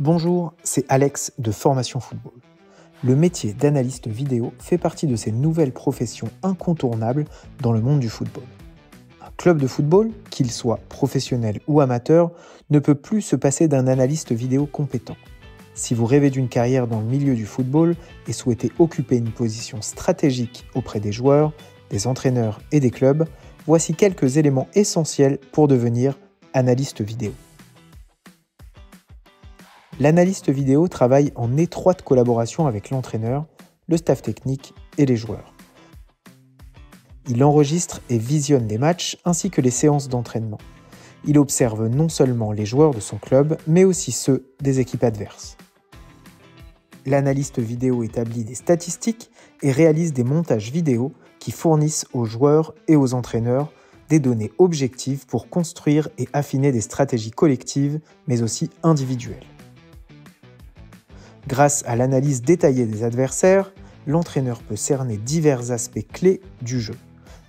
Bonjour, c'est Alex de Formation Football. Le métier d'analyste vidéo fait partie de ces nouvelles professions incontournables dans le monde du football. Un club de football, qu'il soit professionnel ou amateur, ne peut plus se passer d'un analyste vidéo compétent. Si vous rêvez d'une carrière dans le milieu du football et souhaitez occuper une position stratégique auprès des joueurs, des entraîneurs et des clubs, voici quelques éléments essentiels pour devenir analyste vidéo. L'analyste vidéo travaille en étroite collaboration avec l'entraîneur, le staff technique et les joueurs. Il enregistre et visionne les matchs ainsi que les séances d'entraînement. Il observe non seulement les joueurs de son club, mais aussi ceux des équipes adverses. L'analyste vidéo établit des statistiques et réalise des montages vidéo qui fournissent aux joueurs et aux entraîneurs des données objectives pour construire et affiner des stratégies collectives, mais aussi individuelles. Grâce à l'analyse détaillée des adversaires, l'entraîneur peut cerner divers aspects clés du jeu,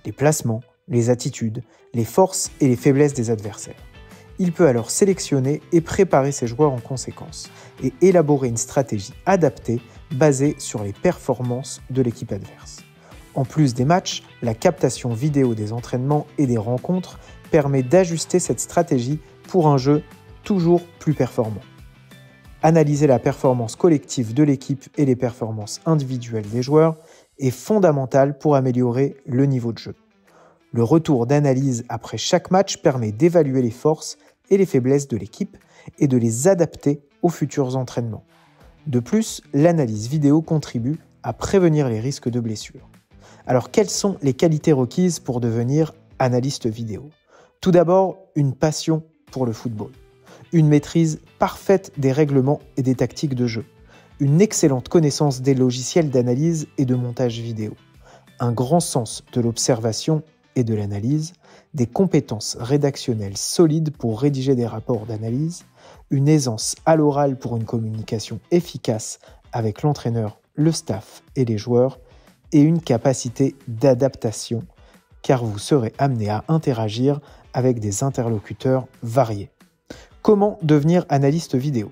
les placements, les attitudes, les forces et les faiblesses des adversaires. Il peut alors sélectionner et préparer ses joueurs en conséquence et élaborer une stratégie adaptée basée sur les performances de l'équipe adverse. En plus des matchs, la captation vidéo des entraînements et des rencontres permet d'ajuster cette stratégie pour un jeu toujours plus performant. Analyser la performance collective de l'équipe et les performances individuelles des joueurs est fondamental pour améliorer le niveau de jeu. Le retour d'analyse après chaque match permet d'évaluer les forces et les faiblesses de l'équipe et de les adapter aux futurs entraînements. De plus, l'analyse vidéo contribue à prévenir les risques de blessures. Alors, quelles sont les qualités requises pour devenir analyste vidéo ? Tout d'abord, une passion pour le football. Une maîtrise parfaite des règlements et des tactiques de jeu, une excellente connaissance des logiciels d'analyse et de montage vidéo, un grand sens de l'observation et de l'analyse, des compétences rédactionnelles solides pour rédiger des rapports d'analyse, une aisance à l'oral pour une communication efficace avec l'entraîneur, le staff et les joueurs, et une capacité d'adaptation, car vous serez amené à interagir avec des interlocuteurs variés. Comment devenir analyste vidéo ?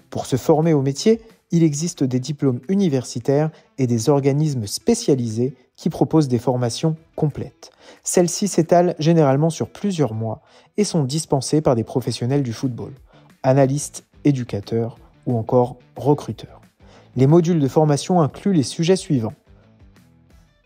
Pour se former au métier, il existe des diplômes universitaires et des organismes spécialisés qui proposent des formations complètes. Celles-ci s'étalent généralement sur plusieurs mois et sont dispensées par des professionnels du football, analystes, éducateurs ou encore recruteurs. Les modules de formation incluent les sujets suivants: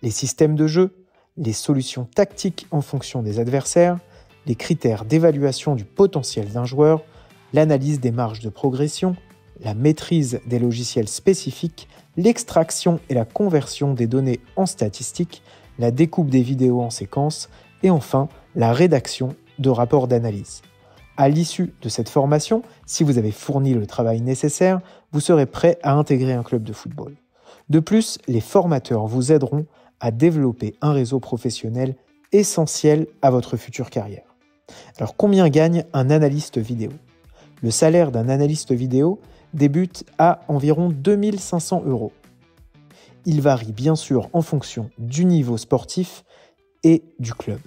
les systèmes de jeu, les solutions tactiques en fonction des adversaires, les critères d'évaluation du potentiel d'un joueur, l'analyse des marges de progression, la maîtrise des logiciels spécifiques, l'extraction et la conversion des données en statistiques, la découpe des vidéos en séquences et enfin la rédaction de rapports d'analyse. À l'issue de cette formation, si vous avez fourni le travail nécessaire, vous serez prêt à intégrer un club de football. De plus, les formateurs vous aideront à développer un réseau professionnel essentiel à votre future carrière. Alors, combien gagne un analyste vidéo ? Le salaire d'un analyste vidéo débute à environ 2 500 €. Il varie bien sûr en fonction du niveau sportif et du club.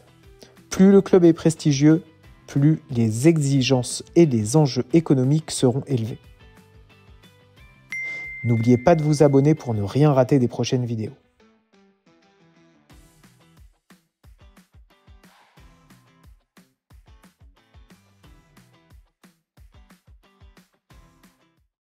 Plus le club est prestigieux, plus les exigences et les enjeux économiques seront élevés. N'oubliez pas de vous abonner pour ne rien rater des prochaines vidéos.